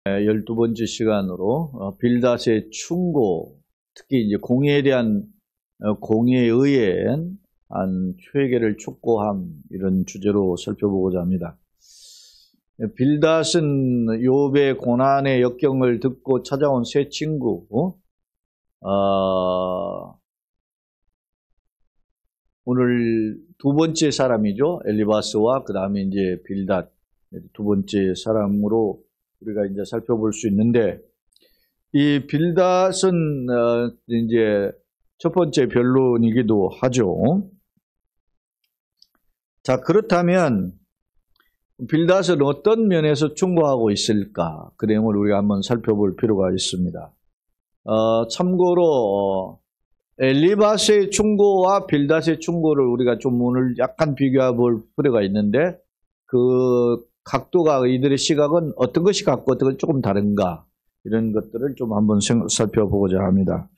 12번째 시간으로 빌닷의 충고, 특히 이제 공의에 대한 공의에 의한 회개를 촉구함, 이런 주제로 살펴보고자 합니다. 빌닷은 욥의 고난의 역경을 듣고 찾아온 새 친구, 오늘 두 번째 사람이죠. 엘리바스와 그 다음에 이제 빌닷, 두 번째 사람으로 우리가 이제 살펴볼 수 있는데, 이 빌닷은 이제 첫 번째 변론이기도 하죠. 자, 그렇다면 빌닷은 어떤 면에서 충고하고 있을까? 그 내용을 우리가 한번 살펴볼 필요가 있습니다. 참고로 엘리바스의 충고와 빌닷의 충고를 우리가 좀 오늘 약간 비교해 볼 필요가 있는데, 그 각도가, 이들의 시각은 어떤 것이 같고 어떤 것이 조금 다른가, 이런 것들을 좀 한번 살펴보고자 합니다.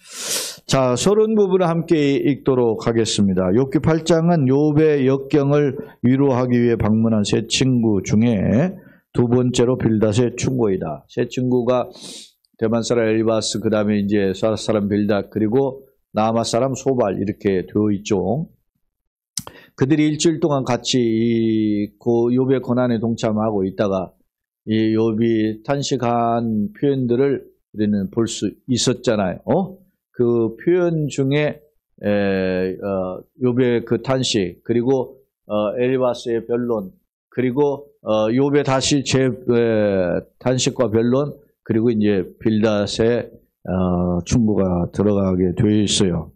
자, 서론 부분을 함께 읽도록 하겠습니다. 욥기 8장은 욥의 역경을 위로하기 위해 방문한 세 친구 중에 두 번째로 빌닷의 충고이다. 세 친구가 대만 사람 엘리바스, 그 다음에 이제 사라 사람 빌닷, 그리고 나아마 사람 소발, 이렇게 되어 있죠. 그들이 일주일 동안 같이 욥의 고난에 동참하고 있다가 이 욥이 탄식한 표현들을 우리는 볼 수 있었잖아요. 그 표현 중에 욥의 그 탄식, 그리고 엘리바스의 변론, 그리고 욥의 다시 탄식과 변론, 그리고 이제 빌닷의 충고가 들어가게 되어 있어요.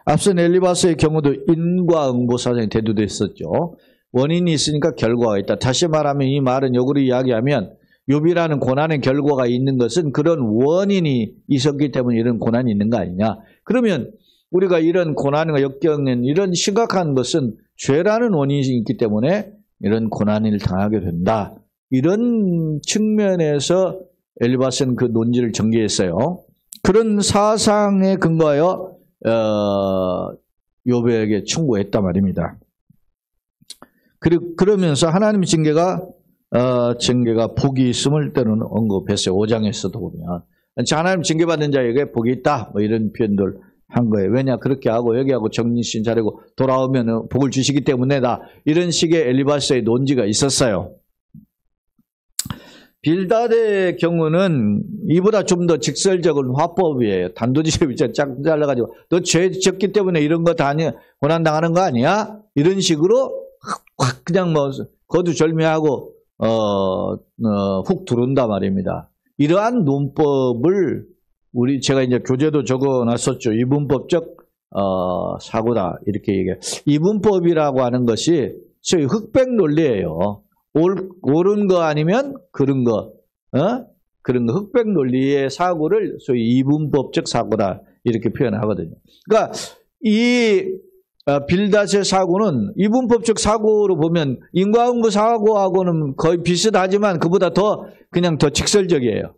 앞선 엘리바스의 경우도 인과응보 사상이 대두되어 있었죠. 원인이 있으니까 결과가 있다. 다시 말하면, 이 말은 역으로 이야기하면 욥이라는 고난의 결과가 있는 것은 그런 원인이 있었기 때문에 이런 고난이 있는 거 아니냐. 그러면 우리가 이런 고난과 역경은, 이런 심각한 것은 죄라는 원인이 있기 때문에 이런 고난을 당하게 된다. 이런 측면에서 엘리바스는 그 논지를 전개했어요. 그런 사상에 근거하여 욥에게 충고했단 말입니다. 그러면서 하나님의 징계가 복이 있음을 때로는 언급했어요. 5장에서도 보면 하나님 징계받은 자에게 복이 있다, 뭐 이런 표현들 한 거예요. 왜냐, 그렇게 하고 여기하고 정신 차리고 돌아오면 복을 주시기 때문에다, 이런 식의 엘리바스의 논지가 있었어요. 빌닷의 경우는 이보다 좀 더 직설적인 화법이에요. 단도직입 쫙 잘라가지고 너 죄 졌기 때문에 이런 거 다 고난 당하는 거 아니야? 이런 식으로 확 그냥 뭐 거두절미하고 훅 들어온단 말입니다. 이러한 논법을 제가 이제 교재도 적어놨었죠. 이분법적 사고다, 이렇게 얘기해요. 이분법이라고 하는 것이 소위 흑백 논리예요. 옳은 거 아니면 그런 거, 그런 거, 흑백 논리의 사고를 소위 이분법적 사고다, 이렇게 표현하거든요. 그러니까 이 빌닷의 사고는 이분법적 사고로 보면 인과응보 사고하고는 거의 비슷하지만 그보다 그냥 더 직설적이에요.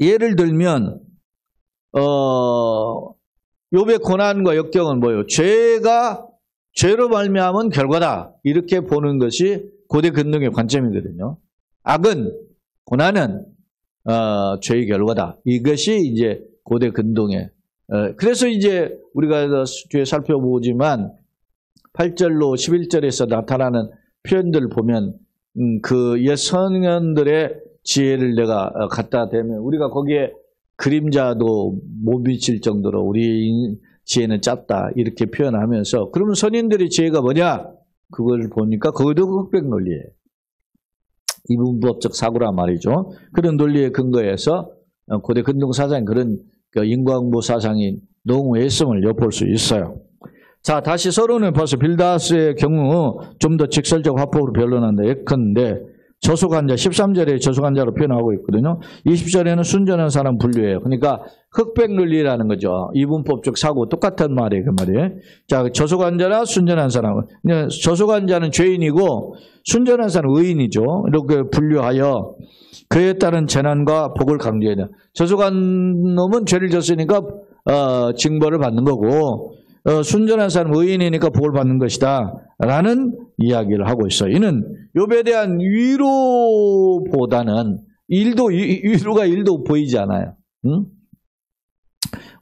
예를 들면 욥의 고난과 역경은 뭐예요? 죄로 말미암은 결과다, 이렇게 보는 것이 고대 근동의 관점이거든요. 고난은 죄의 결과다, 이것이 이제 고대 근동의. 그래서 이제 우리가 뒤에 살펴보지만 8절로 11절에서 나타나는 표현들을 보면 그 옛 선현들의 지혜를 내가 갖다 대면 우리가 거기에 그림자도 못 미칠 정도로 우리 지혜는 짧다, 이렇게 표현하면서, 그러면 선인들의 지혜가 뭐냐? 그걸 보니까 거기도 흑백 논리예요. 이분법적 사고란 말이죠. 그런 논리에 근거해서 고대 근동 사상이 그런 인과응보 사상이 농후했음을 엿볼 수 있어요. 자, 다시 서론을 봐서 빌닷의 경우 좀 더 직설적 화법으로 변론한다. 예컨대 저속한 자, 13절에 저속한 자로 표현하고 있거든요. 20절에는 순전한 사람 분류해요. 그러니까 흑백 논리라는 거죠. 이분법적 사고 똑같은 말이에요, 그 말이에요. 자, 저속한 자나 순전한 사람. 저속한 자는 죄인이고 순전한 사람은 의인이죠. 이렇게 분류하여 그에 따른 재난과 복을 강조해야 돼요. 저속한 놈은 죄를 졌으니까 징벌을 받는 거고, 순전한 사람은 의인이니까 복을 받는 것이다 라는 이야기를 하고 있어요. 이는 욥에 대한 위로보다는 위로가 1도 보이지 않아요. 응?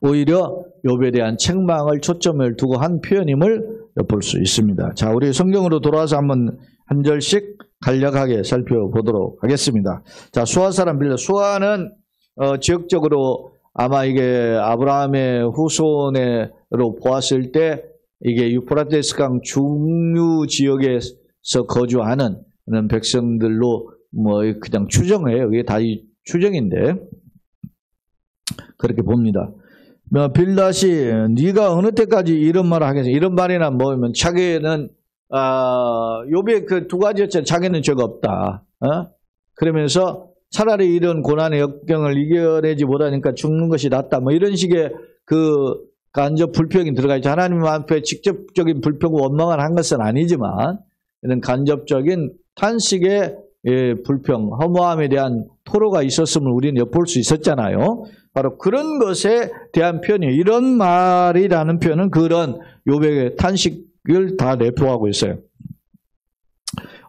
오히려 욥에 대한 책망을 초점을 두고 한 표현임을 엿볼 수 있습니다. 자, 우리 성경으로 돌아와서 한번 한 절씩 간략하게 살펴보도록 하겠습니다. 자, 수아 사람 빌닷. 수아는 지역적으로 아마 이게 아브라함의 후손으로 보았을 때 이게 유프라테스 강 중류 지역에서 거주하는 백성들로 뭐 그냥 추정해요. 이게 다 추정인데 그렇게 봅니다. 빌닷이 네가 어느 때까지 이런 말을 하겠어? 이런 말이나 뭐면 자기는 욥의 그 두 가지였잖아요. 자기는 죄가 없다. 그러면서 차라리 이런 고난의 역경을 이겨내지 못하니까 죽는 것이 낫다. 뭐 이런 식의 그 간접 불평이 들어가 있죠. 하나님 앞에 직접적인 불평과 원망을 한 것은 아니지만 이런 간접적인 탄식의 불평, 허무함에 대한 토로가 있었음을 우리는 엿볼 수 있었잖아요. 바로 그런 것에 대한 표현이에요. 이런 말이라는 표현은 그런 욥의 탄식을 다 내포하고 있어요.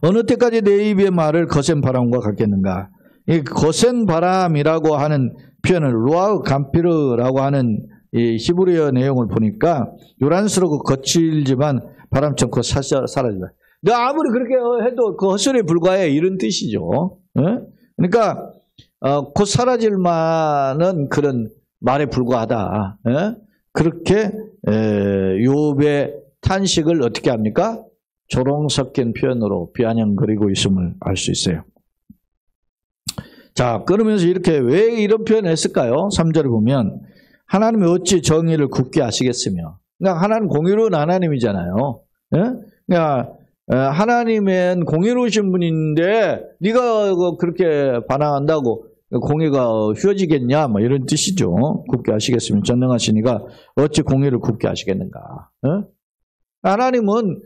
어느 때까지 내 입의 말을 거센 바람과 같겠는가? 이 거센 바람이라고 하는 표현을 루아흐 감피르라고 하는 이 히브리어 내용을 보니까 요란스럽고 거칠지만 바람처럼 사라진다. 너 아무리 그렇게 해도 그 헛소리에 불과해 이런 뜻이죠. 그러니까 곧 사라질 만한 그런 말에 불과하다. 그렇게 욥의 탄식을 어떻게 합니까? 조롱 섞인 표현으로 비아냥거리고 있음을 알 수 있어요. 자, 그러면서 이렇게 왜 이런 표현을 했을까요? 3절을 보면 하나님이 어찌 정의를 굳게 하시겠으며. 그러니까 하나님 공의로운 하나님이잖아요. 그러니까 하나님은 공의로우신 분인데 네가 그렇게 반항한다고 공의가 휘어지겠냐? 뭐 이런 뜻이죠. 굳게 하시겠으며 전능하시니가 어찌 공의를 굳게 하시겠는가? 하나님은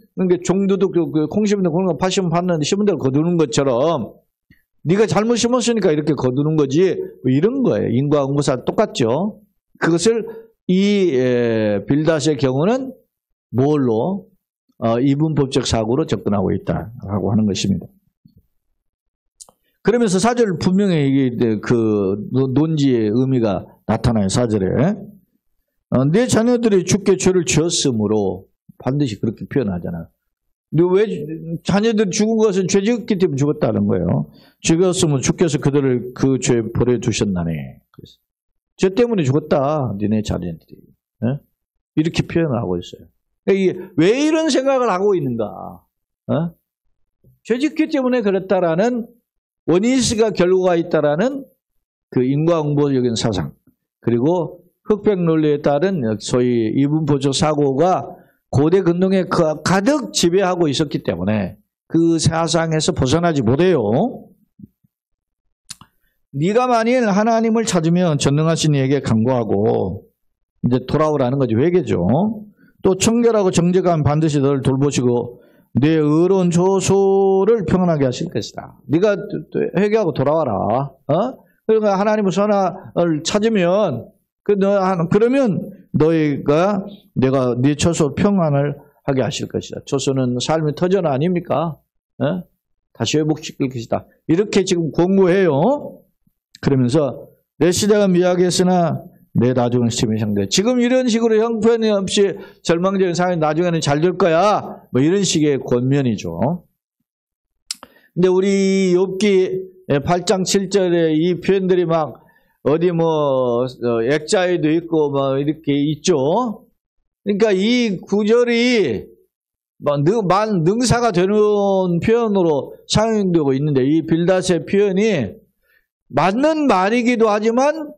종도도 콩 심은 데 콩 파시면 받는데 심은 대로 거두는 것처럼 네가 잘못 심었으니까 이렇게 거두는 거지 뭐 이런 거예요. 인과응보사 똑같죠. 그것을 이 빌닷의 경우는 뭘로 이분법적 사고로 접근하고 있다라고 하는 것입니다. 그러면서 4절 분명히 이게 그 논지의 의미가 나타나요. 4절에 내 자녀들이 주께 죄를 지었으므로 반드시 그렇게 표현하잖아요. 왜 자녀들이 죽은 것은 죄 지었기 때문에 죽었다는 거예요. 죽었으면 주께서 그들을 그 죄 버려두셨나니. 죄 때문에 죽었다. 니네 자녀들이. 이렇게 표현을 하고 있어요. 왜 이런 생각을 하고 있는가? 죄 짓기 때문에 그랬다라는 원인과 결과가 있다라는 그 인과응보적인 사상, 그리고 흑백 논리에 따른 소위 이분법적 사고가 고대 근동에 가득 지배하고 있었기 때문에 그 사상에서 벗어나지 못해요. 네가 만일 하나님을 찾으면 전능하신 이에게 간구하고 이제 돌아오라는 거지. 회개죠. 또 청결하고 정직한 반드시 너를 돌보시고 내 의로운 조소를 평안하게 하실 것이다. 네가 회개하고 돌아와라. 그러니까 하나님의 선을 찾으면 그러면 너희가 내가 네 처소 평안을 하게 하실 것이다. 처소는 삶의 터전 아닙니까? 다시 회복시킬 것이다. 이렇게 지금 권고해요. 그러면서 내 시대가 미약했으나 내 나중은 심히 상대. 지금 이런 식으로 형편없이 절망적인 상황이 나중에는 잘 될 거야. 뭐 이런 식의 권면이죠. 근데 우리 욥기 8장 7절에 이 표현들이 막 어디 뭐 액자에도 있고 뭐 이렇게 있죠. 그러니까 이 구절이 능사가 되는 표현으로 사용되고 있는데 이 빌닷의 표현이 맞는 말이기도 하지만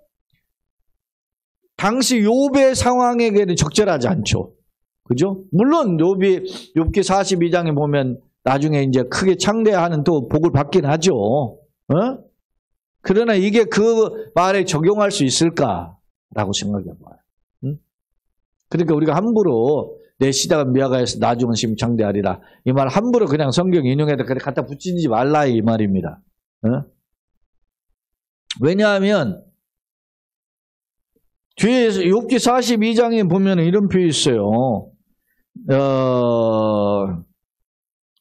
당시 욥의 상황에게는 적절하지 않죠. 그죠? 물론 욥기 42장에 보면 나중에 이제 크게 창대하는 또 복을 받긴 하죠. 그러나 이게 그 말에 적용할 수 있을까라고 생각해봐요. 그러니까 우리가 함부로 내 시대가 미약하여서 나중은 심히 창대하리라. 이 말 함부로 그냥 성경 인용에다 갖다 붙이지 말라 이 말입니다. 왜냐하면 뒤에 욥기 42장에 보면 이런 표현이 있어요.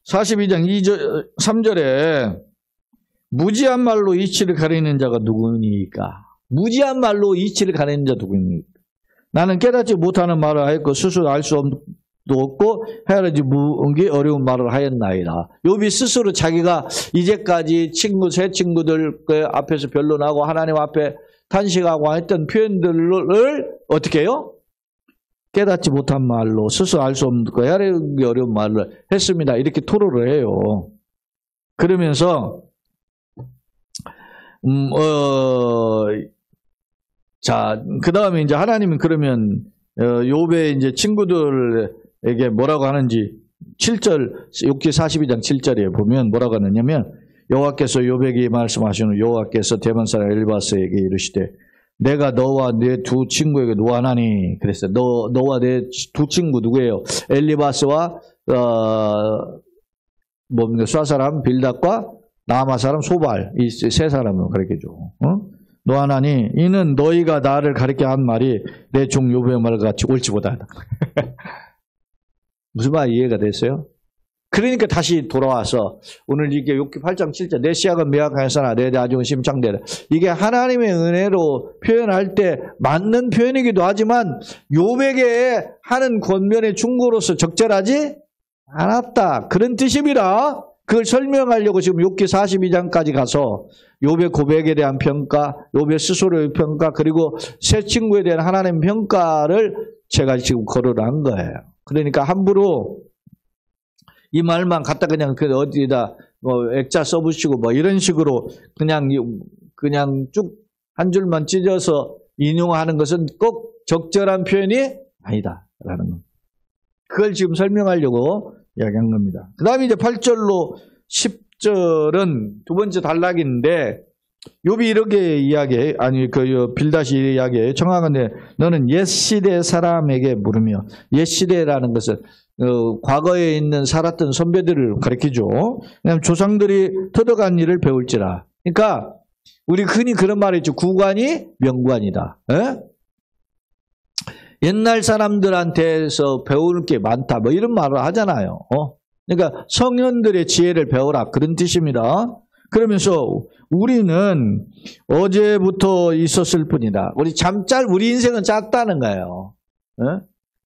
42장 3절에 무지한 말로 이치를 가리는 자가 누구니까? 무지한 말로 이치를 가리는 자 누구니까? 나는 깨닫지 못하는 말을 하였고 스스로 알 수 없고 헤아리지 무기 어려운 말을 하였나이다. 욥이 스스로 자기가 이제까지 새 친구들 앞에서 변론하고 하나님 앞에 탄식하고 했던 표현들을 어떻게 해요? 깨닫지 못한 말로 스스로 알 수 없고 헤아리기 어려운 말을 했습니다. 이렇게 토로를 해요. 그러면서 자, 그 다음에 이제 하나님은 그러면 욥의 이제 친구들에게 뭐라고 하는지 7절 욥기 42장 7절에 보면 뭐라고 하느냐면 여호와께서 욥에게 말씀하시는 여호와께서 대만 사람 엘리바스에게 이르시되 내가 너와 내 두 친구에게 노하나니 그랬어요. 너와 내 두 친구 누구예요? 엘리바스와 뭡니까? 수아 사람 빌닷과 나아마 사람 소발 이 세 사람을 가르쳐줘. 노하나니 이는 너희가 나를 가르쳐 한 말이 내 종 욥의 말과 같이 옳지 못하다. 무슨 말 이해가 됐어요? 그러니까 다시 돌아와서 오늘 이게 욥기 8장 7절 내 시약은 미약하였으나 내 나중은 심창되라. 이게 하나님의 은혜로 표현할 때 맞는 표현이기도 하지만 욥에게 하는 권면의 충고로서 적절하지 않았다. 그런 뜻입니다. 그걸 설명하려고 지금 욥기 42장까지 가서 욥의 고백에 대한 평가, 욥의 스스로의 평가, 그리고 새 친구에 대한 하나님의 평가를 제가 지금 거론한 거예요. 그러니까 함부로 이 말만 갖다 그냥 어디다 액자 써붙이고 뭐 이런 식으로 그냥 쭉 한 줄만 찢어서 인용하는 것은 꼭 적절한 표현이 아니다라는 거. 그걸 지금 설명하려고 이야기한 겁니다. 그 다음에 이제 8절로 10절은 두 번째 단락인데, 욥이 이렇게 이야기해, 빌닷이 이야기해. 청하건대 너는 옛 시대 사람에게 물으며, 옛 시대라는 것은, 과거에 있는 살았던 선배들을 가르치죠. 왜냐하면 조상들이 터득한 일을 배울지라. 그러니까, 우리 흔히 그런 말이 있죠. 구관이 명관이다. 에? 옛날 사람들한테서 배울 게 많다. 뭐 이런 말을 하잖아요. 그러니까 성현들의 지혜를 배워라. 그런 뜻입니다. 그러면서 우리는 어제부터 있었을 뿐이다. 우리 인생은 짧다는 거예요.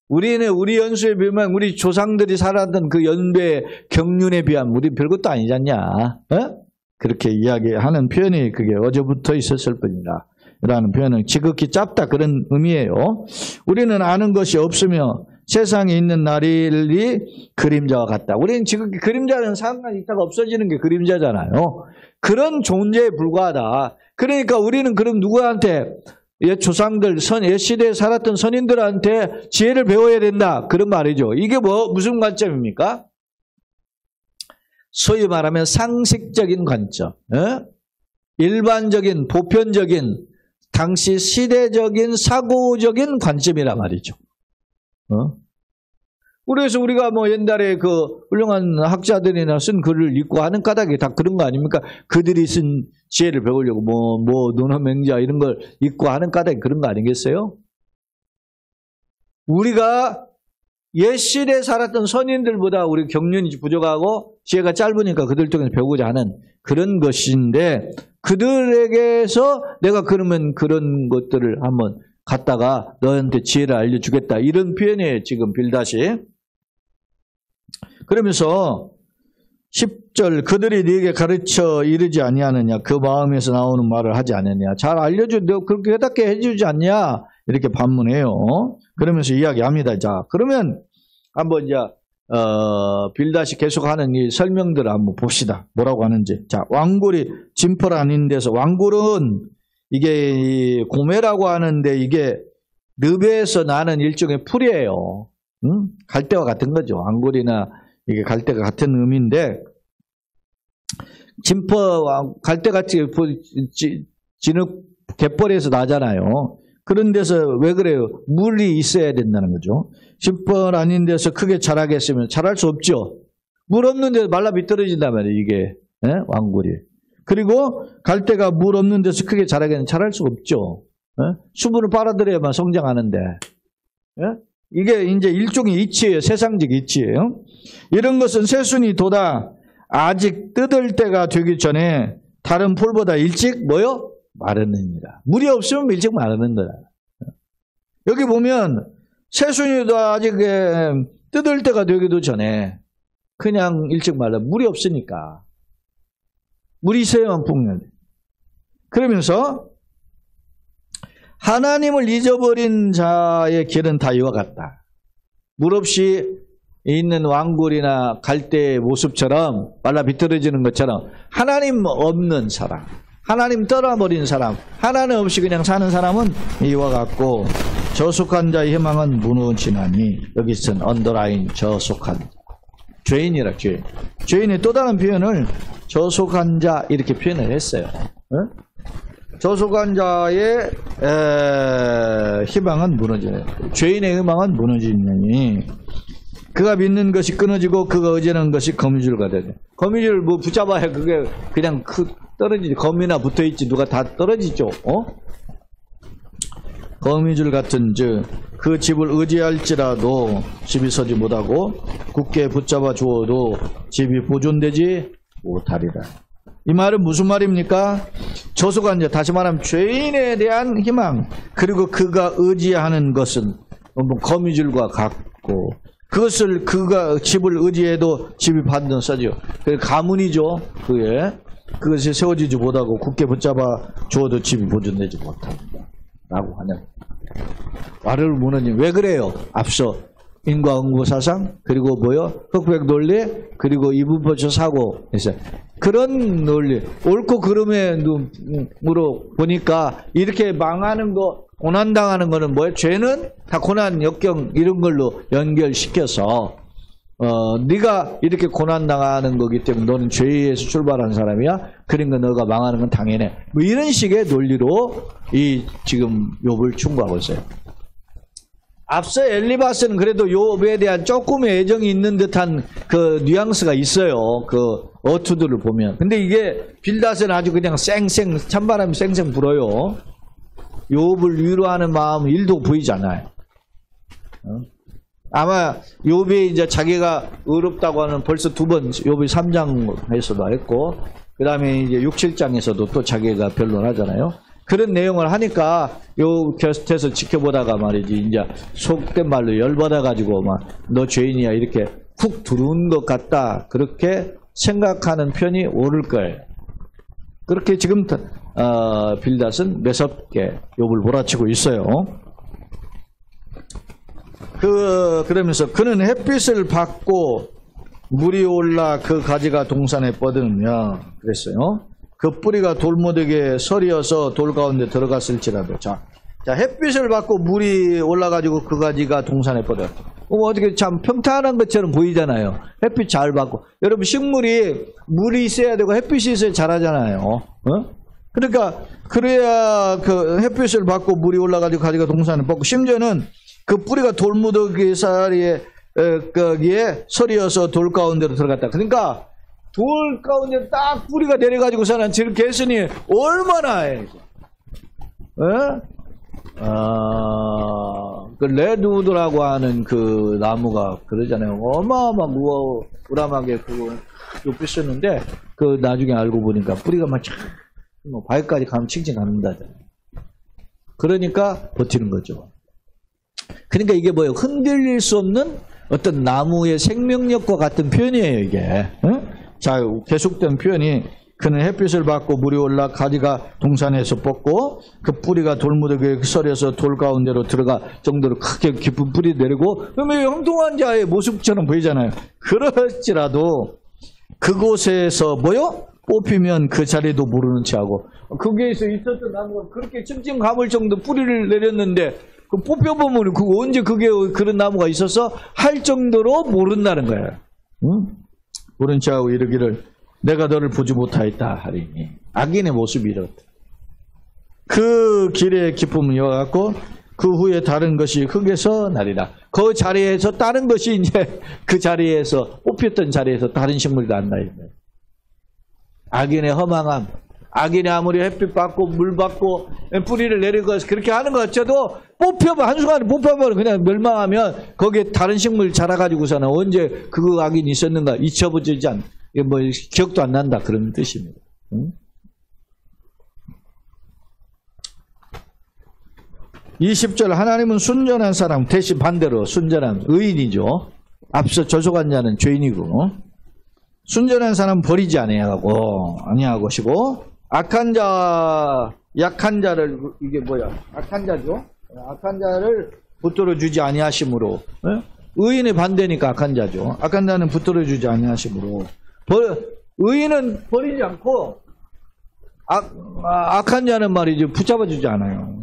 우리는 우리 연수에 비하면 우리 조상들이 살았던 그 연배 경륜에 비하면 우리 별것도 아니지 않냐. 그렇게 이야기하는 표현이 그게 어제부터 있었을 뿐이다. 라는 표현은 지극히 짧다 그런 의미예요. 우리는 아는 것이 없으며 세상에 있는 날이 그림자와 같다. 우리는 지극히 그림자는 상관이 있다가 없어지는 게 그림자잖아요. 그런 존재에 불과하다. 그러니까 우리는 그럼 누구한테 옛 조상들, 옛 시대에 살았던 선인들한테 지혜를 배워야 된다. 그런 말이죠. 이게 무슨 관점입니까? 소위 말하면 상식적인 관점. 일반적인, 보편적인 당시 시대적인 사고적인 관점이란 말이죠. 그래서 우리가 옛날에 그 훌륭한 학자들이나 쓴 글을 읽고 하는 까닭이 다 그런 거 아닙니까? 그들이 쓴 지혜를 배우려고 논어맹자 이런 걸 읽고 하는 까닭이 그런 거 아니겠어요? 우리가 옛 시대에 살았던 선인들보다 우리 경륜이 부족하고 지혜가 짧으니까 그들 통해서 배우고자 하는 그런 것인데, 그들에게서 내가 그러면 그런 것들을 한번 갖다가 너한테 지혜를 알려주겠다. 이런 표현이에요, 지금 빌닷이. 그러면서 10절 그들이 네게 가르쳐 이르지 아니하느냐, 그 마음에서 나오는 말을 하지 않느냐, 잘 알려줘, 너 그렇게 깨닫게 해주지 않냐, 이렇게 반문해요. 그러면서 이야기합니다. 자, 그러면 한번 이제 빌닷이 계속하는 이 설명들을 한번 봅시다. 뭐라고 하는지. 자, 왕굴이 진펄 아닌 데서, 왕굴은 이게 고메라고 하는데 이게 늪에서 나는 일종의 풀이에요. 갈대와 같은 거죠. 왕굴이나 이게 갈대가 같은 의미인데, 진펄 갈대같이 진흙 갯벌에서 나잖아요. 그런 데서 왜 그래요? 물이 있어야 된다는 거죠. 진펄 아닌 데서 크게 자라겠으면 자랄 수 없죠. 물 없는 데서 말라 비떨어진단 말이에요, 이게. 왕굴이. 그리고 갈대가 물 없는 데서 크게 자라겠는 자랄 수 없죠. 수분을 빨아들여야만 성장하는데. 이게 이제 일종의 이치예요. 세상적 이치예요. 이런 것은 새순이 돋아 아직 뜯을 때가 되기 전에 다른 풀보다 일찍 뭐요? 마르느니라. 물이 없으면 일찍 마르는 거다. 여기 보면 새순이도 아직 뜯을 때가 되기도 전에 그냥 일찍 말라. 물이 없으니까. 물이 있어야만 풍년돼. 그러면서 하나님을 잊어버린 자의 길은 다 이와 같다. 물 없이 있는 왕굴이나 갈대의 모습처럼 말라 비틀어지는 것처럼 하나님 없는 사람, 하나님 떠나버린 사람, 하나님 없이 그냥 사는 사람은 이와 같고 저속한 자의 희망은 무너지나니 여기 쓴 언더라인 저속한 죄인이라 죄인. 죄인의 또 다른 표현을 저속한 자 이렇게 표현을 했어요. 저속한 자의 희망은 무너지나니 죄인의 희망은 무너지나니 그가 믿는 것이 끊어지고 그가 의지하는 것이 거미줄과 되죠. 거미줄 뭐 붙잡아야 그게 그냥 떨어지지. 거미나 붙어있지 누가 다 떨어지죠. 거미줄 같은 즉 그 집을 의지할지라도 집이 서지 못하고 굳게 붙잡아 주어도 집이 보존되지 못하리라. 이 말은 무슨 말입니까? 저속한 자, 다시 말하면 죄인에 대한 희망, 그리고 그가 의지하는 것은 거미줄과 같고 그것을 그가 집을 의지해도 집이 반드시 서지요. 그 가문이죠. 그것이 세워지지 못하고 굳게 붙잡아 주어도 집이 보존되지 못합니다. 라고 하는 말을 무너진. 왜 그래요? 앞서 인과응보 사상, 그리고 흑백 논리, 그리고 이분법적 사고 했어요. 그런 논리, 옳고 그름으로 보니까 이렇게 망하는 거, 고난당하는 거는 뭐예요? 죄는 다 고난, 역경 이런 걸로 연결시켜서 네가 이렇게 고난당하는 거기 때문에 너는 죄에서 출발한 사람이야. 그러니까 너가 망하는 건 당연해. 뭐 이런 식의 논리로 이 지금 욥을 충고하고 있어요. 앞서 엘리바스는 그래도 욥에 대한 조금의 애정이 있는 듯한 그 뉘앙스가 있어요. 그 어투들을 보면. 근데 이게 빌닷은 아주 그냥 찬바람이 쌩쌩 불어요. 욥을 위로하는 마음 1도 보이지 않아요. 아마 욥이 이제 자기가 의롭다고 하는 벌써 2번 욥이 3장에서도 했고 그 다음에 이제 6, 7장에서도 또 자기가 변론하잖아요. 그런 내용을 하니까 요 곁에서 지켜보다가 말이지 이제 속된 말로 열받아가지고 막 너 죄인이야 이렇게 훅 들어온 것 같다 그렇게 생각하는 편이 옳을 거예요. 그렇게 지금 빌닷은 매섭게 욥을 몰아치고 있어요. 그러면서 그는 햇빛을 받고 물이 올라 그 가지가 동산에 뻗으며 그랬어요. 그 뿌리가 돌무더기에 서리어서 돌 가운데 들어갔을지라도. 자, 햇빛을 받고 물이 올라가지고 그 가지가 동산에 뻗어요. 어떻게 참 평탄한 것처럼 보이잖아요. 햇빛 잘 받고. 여러분 식물이 물이 있어야 되고 햇빛이 있어야 자라잖아요. 그러니까 그래야 그 햇빛을 받고 물이 올라가지고 가지가 동산에 뻗고 심지어는 그 뿌리가 돌무더기 사리에 거기에 서리어서 돌 가운데로 들어갔다. 그러니까 돌 가운데 딱 뿌리가 내려가지고서는 저렇게 했으니 얼마나 해야지. 그 레드우드라고 하는 그 나무가 그러잖아요. 어마어마 우람하게 그거 높이 썼는데 그 나중에 알고 보니까 뿌리가 막 바위까지 가면 칭칭 감는다잖아요. 그러니까 버티는 거죠. 그러니까 이게 뭐예요? 흔들릴 수 없는 어떤 나무의 생명력과 같은 표현이에요, 이게. 자, 계속된 표현이 그는 햇빛을 받고 물이 올라 가지가 동산에서 뻗고 그 뿌리가 돌무더기에 서려서 돌 가운데로 들어가 정도로 크게 깊은 뿌리 내리고 그러면 형통한 자의 모습처럼 보이잖아요. 그럴지라도 그곳에서 뽑히면 그 자리도 모르는 채하고 거기에서 있었던 나무가 그렇게 찡찡 감을 정도 뿌리를 내렸는데 그 뽑혀보면 그거 언제 그게 그런 나무가 있어서 할 정도로 모른다는 거예요. 모른 채하고 이르기를 내가 너를 보지 못하였다 하리니 악인의 모습이 이렇다. 그 길의 기쁨은 이와 같고 그 후에 다른 것이 흙에서 나리라. 그 자리에서 다른 것이 이제 그 자리에서 뽑혔던 자리에서 다른 식물이 난다. 악인의 허망함. 악인이 아무리 햇빛 받고 물 받고 뿌리를 내리고 그렇게 하는 것 같아도 뽑혀봐 한순간에 뽑혀버려 그냥 멸망하면 거기에 다른 식물 자라가지고서는 언제 그 악인이 있었는가 잊혀버리지 않. 뭐 기억도 안 난다 그런 뜻입니다. 20절 하나님은 순전한 사람 대신 반대로 순전한 의인이죠. 앞서 저속한 자는 죄인이고 순전한 사람 버리지 아니하고시고 악한 자 약한 자를 이게 뭐야 악한 자죠. 악한 자를 붙들어 주지 아니하심으로 의인의 반대니까 악한 자죠. 악한 자는 붙들어 주지 아니하심으로 의인은 버리지 않고 악한 자는 말이지 붙잡아 주지 않아요.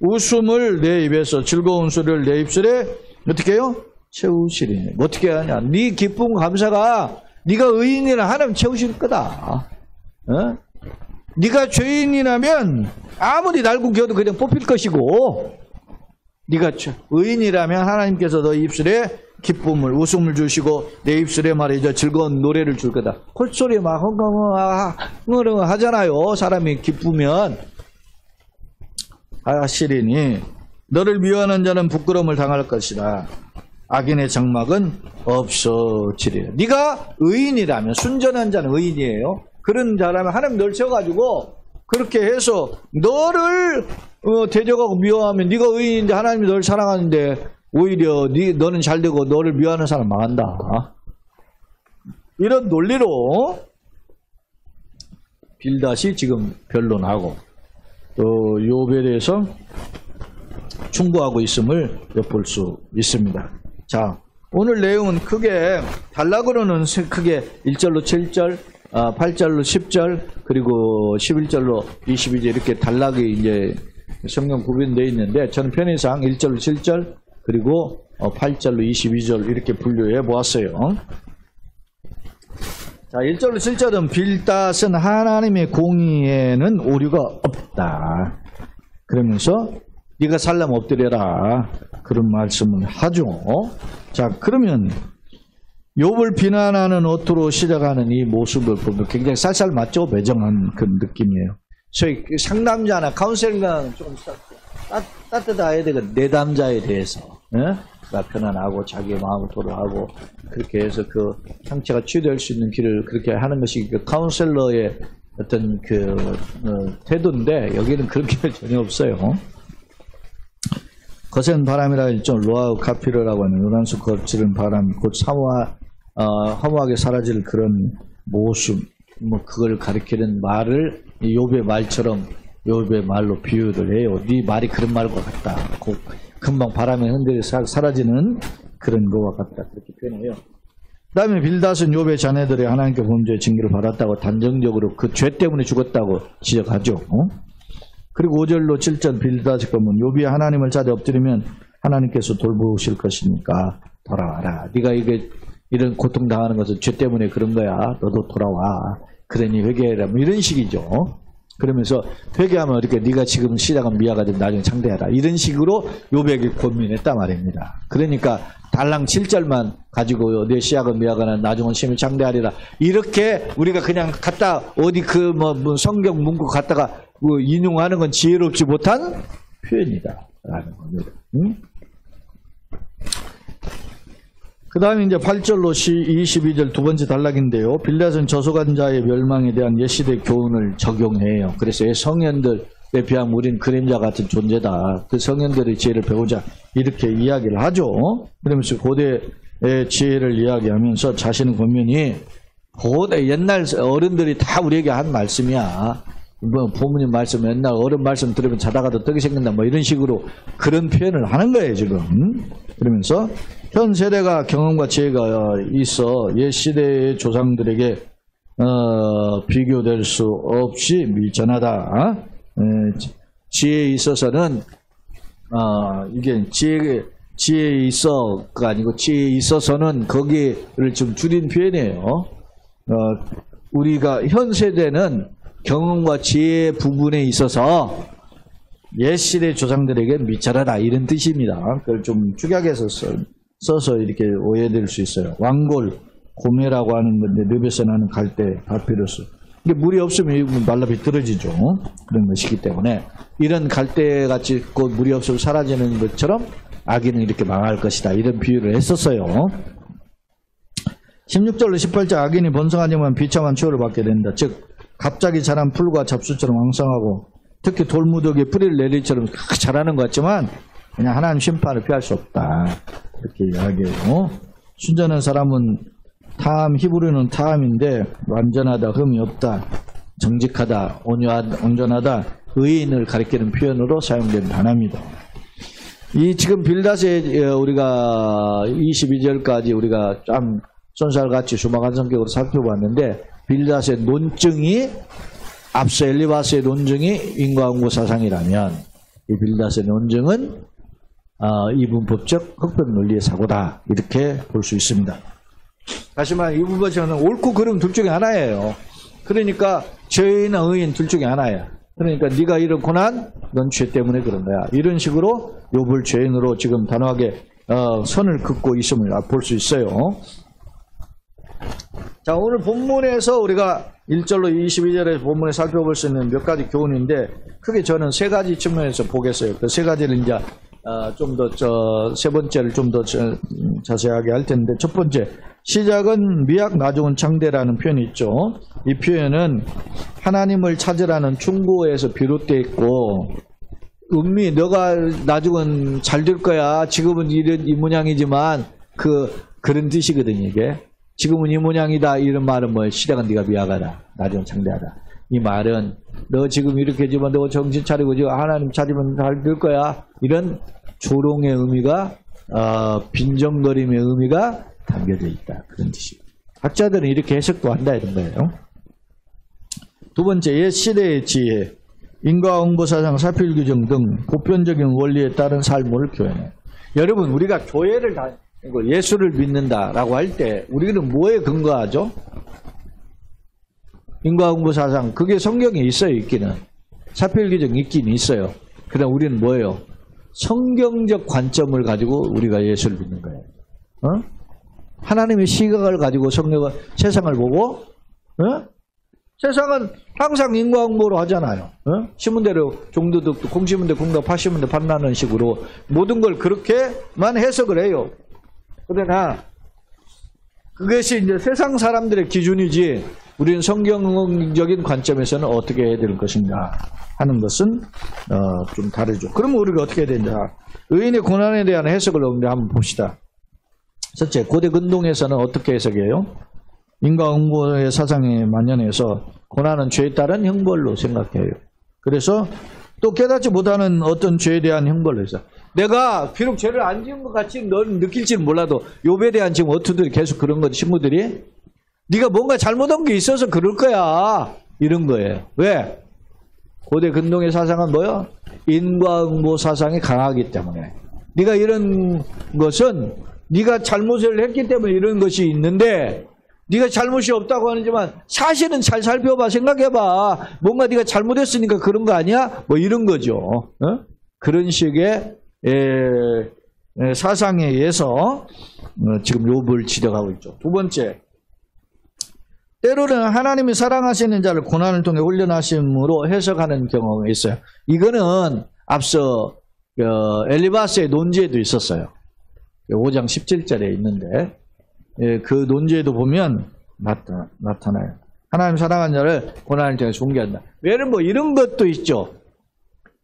웃음을 내 입에서 즐거운 소리를 내 입술에 어떻게 해요? 채우시리니. 어떻게 하냐? 네 기쁨 감사가 네가 의인이라 하나님 채우실 거다. 네가 죄인이라면 아무리 날고 겨도 그냥 뽑힐 것이고 네가 의인이라면 하나님께서 너 입술에 기쁨을 웃음을 주시고 내 입술에 말이죠 즐거운 노래를 줄 거다. 콧소리 막 흥흥 하잖아요. 사람이 기쁘면 하시리니 너를 미워하는 자는 부끄러움을 당할 것이다. 악인의 장막은 없어지리라. 네가 의인이라면 순전한 자는 의인이에요. 그런 자라면 하나님 널 세워가지고 그렇게 해서 너를 대적하고 미워하면 네가 의인인데 하나님이 널 사랑하는데 오히려 너는 잘되고 너를 미워하는 사람 망한다. 이런 논리로 빌닷이 지금 변론하고 또 욥에 대해서 충고하고 있음을 엿볼 수 있습니다. 자, 오늘 내용은 크게 단락으로는 크게 1절로 7절, 8절로 10절, 그리고 11절로 22절 이렇게 단락이 이제 성경 구분되어 있는데 저는 편의상 1절로 7절 그리고 8절로 22절 이렇게 분류해 보았어요. 자, 1절로 7절은 빌닷은 하나님의 공의에는 오류가 없다. 그러면서 네가 살려면 엎드려라. 그런 말씀을 하죠. 자, 그러면 욥을 비난하는 어투로 시작하는 이 모습을 보면 굉장히 쌀쌀 맞죠? 매정한 그런 느낌이에요. 소위 상담자나 카운셀러는 좀 따뜻해야 되거든. 내담자에 대해서. 편안하고 자기의 마음을 토로하고 그렇게 해서 그 상처가 치유될 수 있는 길을 그렇게 하는 것이 그 카운셀러의 어떤 그 태도인데 여기는 그런 게 전혀 없어요. 거센 바람이라 일종 로아우 카피르라고 하는 요란수 거칠은 바람이 곧 허무하게 사라질 그런 모습, 그걸 가리키는 말을 욥의 말처럼 욥의 말로 비유를 해요. 네 말이 그런 말과 같다. 금방 바람에 흔들려 사라지는 그런 것과 같다. 그렇게 표현해요. 그 다음에 빌닷은 욥의 자네들이 하나님께 범죄의 징계를 받았다고 단정적으로 그 죄 때문에 죽었다고 지적하죠. 그리고 5절로 7절 빌닷의 보면 욥이 하나님을 찾아 엎드리면 하나님께서 돌보실 것이니까 돌아와라. 네가 이런 고통당하는 것은 죄 때문에 그런 거야. 너도 돌아와. 그러니 회개해라. 이런 식이죠. 그러면서 회개하면 이렇게 네가 지금 시작은 미아가 되면 나중에 창대하라. 이런 식으로 욥에게 고민했단 말입니다. 그러니까 달랑 7절만 가지고 내 시작은 미아가는 나중은 심히 창대하리라. 이렇게 우리가 그냥 갖다 어디 성경 문구 갖다가 인용하는 건 지혜롭지 못한 표현이다. 라는 겁니다. 그 다음에 이제 8절로 22절 두 번째 단락인데요. 빌닷은 저속한 자의 멸망에 대한 옛시대 교훈을 적용해요. 그래서 성현들에 비하면 우린 그림자 같은 존재다. 그 성현들의 지혜를 배우자. 이렇게 이야기를 하죠. 그러면서 고대의 지혜를 이야기하면서 자신의 권면이 고대 옛날 어른들이 다 우리에게 한 말씀이야. 부모님 말씀 옛날 어른 말씀 들으면 자다가도 떡이 생긴다. 이런 식으로 그런 표현을 하는 거예요 지금. 그러면서 현 세대가 경험과 지혜가 있어 옛 시대의 조상들에게 비교될 수 없이 밀전하다. 지혜에 있어서는 이게 지혜에 있어가 아니고 지혜에 있어서는 거기를 좀 줄인 표현이에요. 우리가 현 세대는 경험과 지혜 부분에 있어서 옛 시대 조상들에게 미쳐라다 이런 뜻입니다. 그걸 좀 축약해서 써서 이렇게 오해될 수 있어요. 왕골, 고메라고 하는 건데 늪에서 나는 갈대, 바피루스. 이게 물이 없으면 말라 비틀어지죠. 그런 것이기 때문에 이런 갈대같이 곧 물이 없으면 사라지는 것처럼 악인은 이렇게 망할 것이다. 이런 비유를 했었어요. 16절로 18절 악인이 번성하지만 비참한 추월을 받게 된다. 즉 갑자기 자란 풀과 잡수처럼 왕성하고 특히 돌무더기에 뿌리를 내리처럼 잘하는 것 같지만 그냥 하나님 심판을 피할 수 없다. 이렇게 이야기해요. 순전한 사람은 탐, 히브리는 탐인데 완전하다, 흠이 없다, 정직하다, 온전하다, 의인을 가리키는 표현으로 사용된 단어입니다. 이 지금 빌닷의 우리가 22절까지 우리가 좀 손살같이 수막한 성격으로 살펴봤는데 빌닷의 논증이 앞서 엘리바스의 논증이 인과응보 사상이라면 이 빌닷의 논증은 이분법적 흑백 논리의 사고다 이렇게 볼 수 있습니다. 다시 말해 이분법적은 옳고 그름 둘 중에 하나예요. 그러니까 죄인이나 의인 둘 중에 하나야. 그러니까 네가 이런 고난 넌 죄 때문에 그런 거야. 이런 식으로 욥을 죄인으로 지금 단호하게 선을 긋고 있음을 볼 수 있어요. 자, 오늘 본문에서 우리가 1절로 22절의 본문에 살펴볼 수 있는 몇 가지 교훈인데 크게 저는 세 가지 측면에서 보겠어요. 그 세 가지를 이제 좀 더 세 번째를 좀 더 자세하게 할 텐데 첫 번째 시작은 미약 나중은 창대라는 표현이 있죠. 이 표현은 하나님을 찾으라는 충고에서 비롯되어 있고 은미 너가 나중은 잘 될 거야. 지금은 이 모양이지만 그런 뜻이거든요. 이게 지금은 이 모양이다 이런 말은 뭐예요? 시작은 네가 미약하다. 나중은 창대하다. 이 말은 너 지금 이렇게 하지만 너 정신 차리고 지금 하나님 찾으면 잘 될 거야. 이런 조롱의 의미가 빈정거림의 의미가 담겨져 있다. 그런 뜻이에요. 학자들은 이렇게 해석도 한다 이런 거예요. 두 번째, 옛 시대의 지혜, 인과응보사상, 사필규정 등 보편적인 원리에 따른 삶을 교현해요. 여러분 우리가 교회를 예수를 믿는다라고 할 때 우리는 뭐에 근거하죠? 인과응보사상 그게 성경에 있어요. 있기는 사필규정 있긴 있어요. 그다음 우리는 뭐예요? 성경적 관점을 가지고 우리가 예수를 믿는 거예요. 하나님의 시각을 가지고 세상을 보고 세상은 항상 인과응보로 하잖아요. 신문대로 종도덕도 공시문대 공답 파시문대 판나는 식으로 모든 걸 그렇게만 해석을 해요. 그러나 그것이 이제 세상 사람들의 기준이지 우리는 성경적인 관점에서는 어떻게 해야 될 것인가 하는 것은 좀 다르죠. 그러면 우리가 어떻게 해야 되냐. 의인의 고난에 대한 해석을 한번 봅시다. 첫째, 고대 근동에서는 어떻게 해석해요? 인과응보의 사상에 만연해서 고난은 죄에 따른 형벌로 생각해요. 그래서 또 깨닫지 못하는 어떤 죄에 대한 형벌로 해서 내가 비록 죄를 안 지은 것 같이 넌 느낄지는 몰라도 욥에 대한 지금 어투들이 계속 그런 거지. 친구들이 네가 뭔가 잘못한 게 있어서 그럴 거야 이런 거예요. 왜? 고대 근동의 사상은 뭐요? 인과응보 사상이 강하기 때문에 네가 이런 것은 네가 잘못을 했기 때문에 이런 것이 있는데 네가 잘못이 없다고 하지만 사실은 잘 살펴봐 생각해봐 뭔가 네가 잘못했으니까 그런 거 아니야? 뭐 이런 거죠. 그런 식의 사상에 의해서 지금 욥을 지적하고 있죠. 두 번째, 때로는 하나님이 사랑하시는 자를 고난을 통해 훈련하심으로 해석하는 경우가 있어요. 이거는 앞서 엘리바스의 논지에도 있었어요. 5장 17절에 있는데 그 논지에도 보면 나타나요. 하나님 사랑하는 자를 고난을 통해 존귀한다. 왜냐면 뭐 이런 것도 있죠.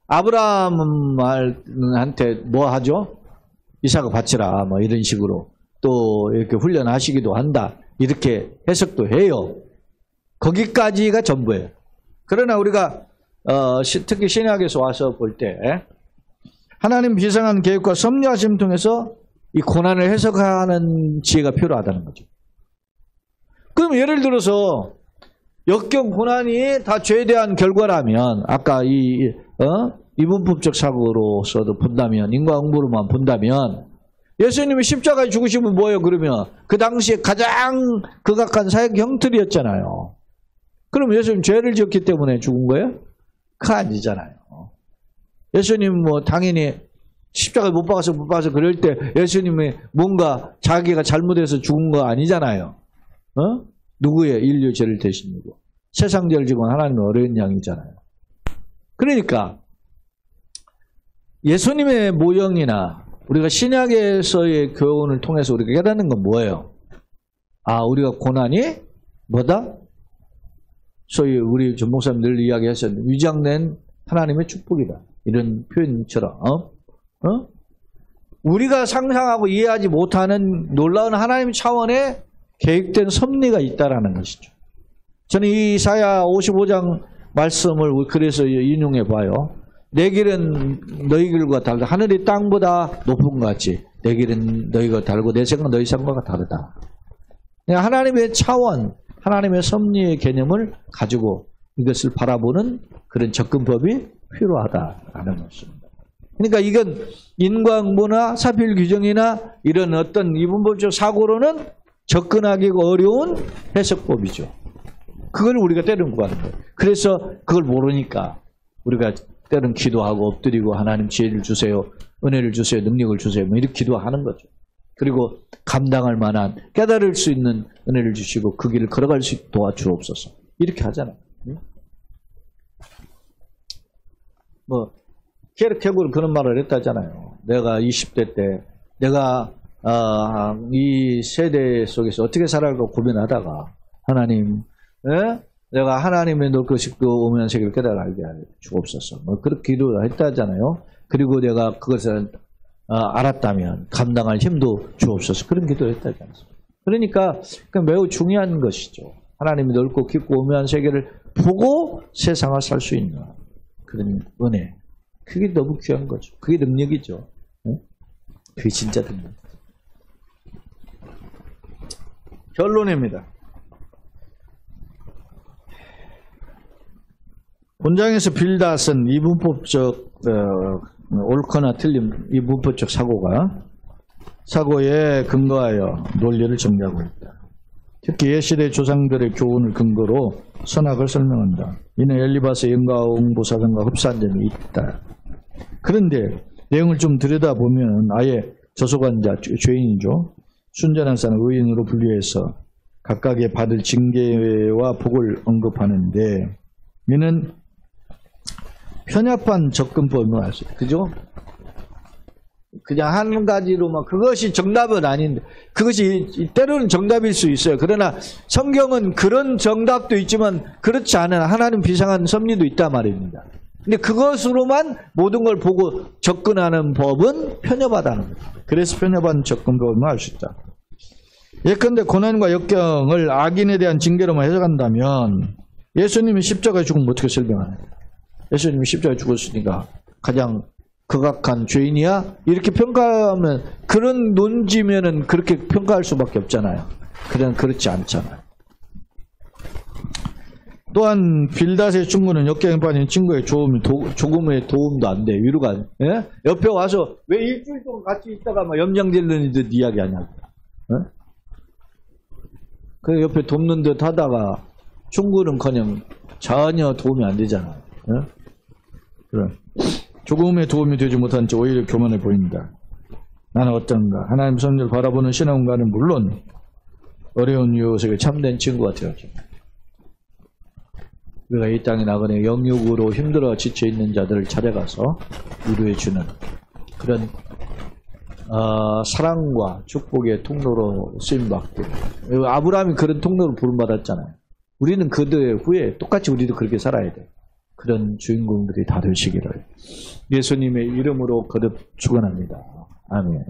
아브라함한테 뭐 하죠? 이삭을 바치라 뭐 이런 식으로 또 이렇게 훈련하시기도 한다. 이렇게 해석도 해요. 거기까지가 전부예요. 그러나 우리가 특히 신약에서 와서 볼 때 하나님 비상한 계획과 섭리하심 통해서 이 고난을 해석하는 지혜가 필요하다는 거죠. 그럼 예를 들어서 역경 고난이 다 죄에 대한 결과라면 아까 이분법적 사고로서도 본다면 인과응보로만 본다면 예수님이 십자가에 죽으시면 뭐예요? 그러면 그 당시에 가장 극악한 사역 형틀이었잖아요. 그럼 예수님 죄를 지었기 때문에 죽은 거예요? 그거 아니잖아요. 예수님 뭐 당연히 십자가에 못 박아서 그럴 때 예수님이 뭔가 자기가 잘못해서 죽은 거 아니잖아요. 누구의 인류 죄를 대신이고 세상 죄를 지고 하나님의 어려운 양이잖아요. 그러니까 예수님의 모형이나 우리가 신약에서의 교훈을 통해서 우리가 깨닫는 건 뭐예요? 우리가 고난이 뭐다? 소위 우리 전 목사님 늘 이야기하셨는데 위장된 하나님의 축복이다. 이런 표현처럼 우리가 상상하고 이해하지 못하는 놀라운 하나님 차원의 계획된 섭리가 있다라는 것이죠. 저는 이 이사야 55장 말씀을 그래서 인용해 봐요. 내 길은 너희 길과 다르다. 하늘이 땅보다 높은 것 같이 내 길은 너희가 다르고 내 생각은 너희 생각과 다르다. 하나님의 차원, 하나님의 섭리의 개념을 가지고 이것을 바라보는 그런 접근법이 필요하다라는 것입니다. 그러니까 이건 인과응보나 사필 규정이나 이런 어떤 이분법적 사고로는 접근하기 어려운 해석법이죠. 그걸 우리가 때로는 구하는 거예요. 그래서 그걸 모르니까 우리가 때로는 기도하고 엎드리고 하나님 지혜를 주세요, 은혜를 주세요, 능력을 주세요, 뭐 이렇게 기도하는 거죠. 그리고 감당할 만한 깨달을 수 있는 은혜를 주시고 그 길을 걸어갈 수 있도록 도와주옵소서. 이렇게 하잖아요. 뭐 케르케고르 그런 말을 했다잖아요. 내가 20대 때 내가 이 세대 속에서 어떻게 살아갈까 고민하다가 하나님, 내가 하나님의 놀 것이고 오면 세계를 깨달아 알게 주옵소서. 뭐 그렇게 기도를 했다잖아요. 그리고 내가 그것을 알았다면 감당할 힘도 주옵소서. 그런 기도를 했다지 않습니까? 그러니까 매우 중요한 것이죠. 하나님이 넓고 깊고 오묘한 세계를 보고 세상을 살 수 있는 그런 은혜. 그게 너무 귀한 거죠. 그게 능력이죠. 그게 진짜 능력. 결론입니다. 본장에서 빌닷은 이분법적 옳거나 틀림, 이분법적 사고에 근거하여 논리를 정리하고 있다. 특히 옛시대 조상들의 교훈을 근거로 선악을 설명한다. 이는 엘리바스의 영가응보 사상과 흡사한 점이 있다. 그런데 내용을 좀 들여다보면 아예 저속한 죄인이죠. 순전한 사람 의인으로 분류해서 각각의 받을 징계와 복을 언급하는데 이는 편협한 접근법을 알 수 있어요. 그죠? 그냥 한 가지로만 그것이 정답은 아닌데 그것이 때로는 정답일 수 있어요. 그러나 성경은 그런 정답도 있지만 그렇지 않은 하나님 비상한 섭리도 있단 말입니다. 근데 그것으로만 모든 걸 보고 접근하는 법은 편협하다는 거죠. 그래서 편협한 접근법을 알 수 있다. 예컨대 고난과 역경을 악인에 대한 징계로만 해석한다면 예수님이 십자가에 죽으면 어떻게 설명하나요? 예수님이 십자가에 죽었으니까 가장 극악한 죄인이야? 이렇게 평가하면 그런 논지면은 그렇게 평가할 수밖에 없잖아요. 그렇지 않잖아요. 또한 빌닷의 충고는 역경에 빠진 친구의 조금의 도움도 안 돼. 위로가 안 돼. 예? 옆에 와서 왜 일주일 동안 같이 있다가 막 염장질르는 듯 이야기하냐고. 예? 그 옆에 돕는 듯 하다가 충고는커녕 전혀 도움이 안 되잖아요. 예? 그래. 조금의 도움이 되지 못한 채 오히려 교만해 보인다. 나는 어떤가? 하나님 섭리를 바라보는 신앙가는 물론 어려운 이웃에게 참된 친구가 되었죠. 우리가 이 땅에 나가는 영육으로 힘들어 지쳐있는 자들을 찾아가서 위로해주는 그런 사랑과 축복의 통로로 쓰임받고 아브라함이 그런 통로로 부름받았잖아요. 우리는 그들 후에 똑같이 우리도 그렇게 살아야 돼. 그런 주인공들이 다 되시기를 예수님의 이름으로 거듭 축원합니다. 아멘.